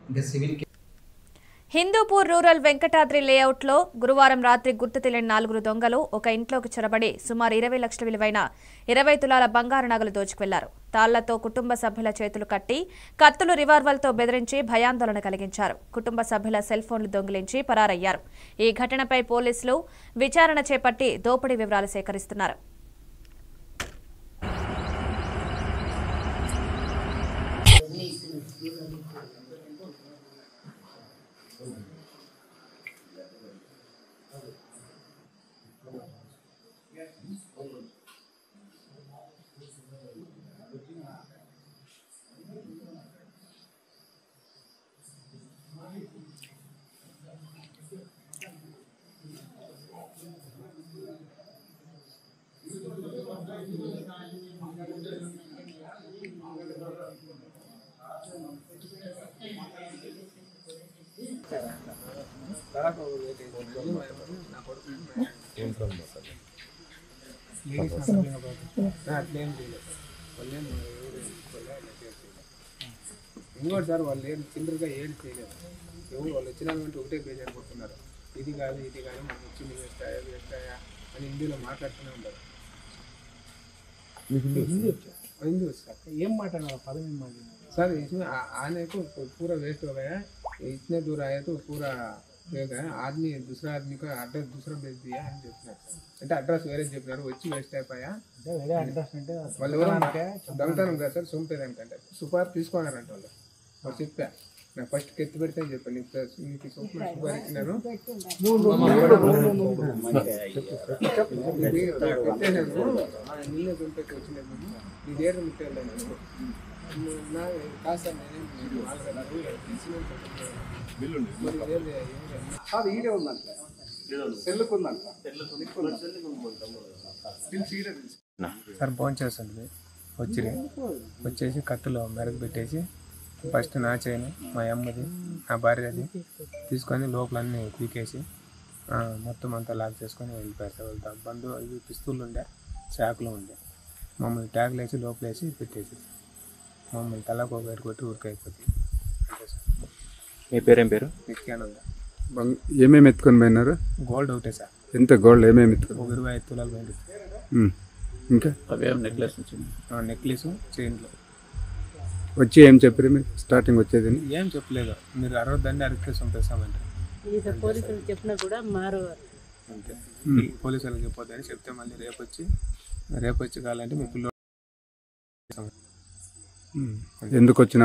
ఇంకా civil Hindupur rural Venkatadri లేఅవుట్లో గురువారం రాత్రి గుర్తు తెలియని 4 దొంగలు ఒక ఇంట్లోకి చొరబడి సుమారు 20 లక్షల విలువైన 20 తులాల బంగారు నగలు దోచుకెళ్లారు. తాళ్లతో కుటుంబ సభ్యుల చేతులు కట్టి కత్తులు రివాల్వర్లతో బెదిరించి భయాందోళన కలిగించారు. కుటుంబ సభ్యుల సెల్ ఫోన్లు దొంగిలించి పరారయ్యారు. ఈ ఘటనపై పోలీసులు విచారణ చేపట్టి దోపిడీ వివరాలు సేకరిస్తున్నారు. ఇంకోటి సార్ వాళ్ళు ఏం చిల్లరగా ఏం చేయలేదు. ఎవరు వాళ్ళు వచ్చిన ఒకటే పేజ్ అనుకుంటున్నారు. ఇది కాదు మనం వచ్చింది వేస్తాయా అని హిందీలో మాట్లాడుతూనే ఉంటారు. हिंदी ఏం మాట్లాడారు పదం ఏం మాట్లాడారు सर इसमें आने को पूरा वेस्ट हो गया. इतने दूर आया तो पूरा आदमी दूसरा आदमी का अड्रेस दूसरा भेज दिया అని చెప్తున్నారు. అంటే అడ్రస్ వేరే చెప్పినారు, వచ్చి వేస్ట్ అయిపోయా. వేరే అడ్రస్ అంటే వాళ్ళు ఎవరంటే దొంగతనం కదా సార్, సొంపేదానికంటే సుపారు తీసుకున్నారంట వాళ్ళు. వాళ్ళు చెప్పా నాకు ఫస్ట్ కెత్తి పెడితే చెప్పాను నీకు సుపారు ఇచ్చినాను పెట్టేసాను నీళ్ళ గుంపెట్టి వచ్చినాను నీ దగ్గర ముట్టేళ్ళను కాదు సార్ అది ఈడే ఉందంట, సెల్లుకు ఉందంట. సార్ ఫోన్ చేస్తుంది వచ్చేసి కత్తులో మెరకు పెట్టేసి ఫస్ట్ నా చేయను మా అమ్మది నా భార్యది తీసుకొని లోపలన్నీ పీకేసి మొత్తం అంతా లాక్ చేసుకొని వెళ్ళిపోయారు సార్. వెళ్తా బంధు ఇవి పిస్తులు ఉండే చాకులు ఉండే మమ్మల్ని ట్యాగులు వేసి లోపల వేసి పెట్టేసి మమ్మల్ని తలకు ఒకటి కొట్టి ఊరికైపోతుంది. మీ పేరేం పేరు? నిత్యానంద. ఏమేమి ఎత్తుకొని పోయినారు? గోల్డ్ ఒకటే సార్. ఎంత గోల్డ్ ఏమేమి ఎత్తుకొని? 25 తులాలు పోయింది. ఇంకా నెక్లెస్ నెక్లెస్ చైన్లు వచ్చి ఏం చెప్పారు మీరు స్టార్టింగ్ వచ్చేది? ఏం చెప్పలేదు, మీరు 60 దండి అరెస్ట్ పంపిస్తామంటే పోలీసులు చెప్పినా కూడా మారు అంతే. పోలీసు వాళ్ళకి చెప్పొద్దని చెప్తే మళ్ళీ రేపు వచ్చి కావాలంటే మీ పిల్లలు ఎందుకు వచ్చినా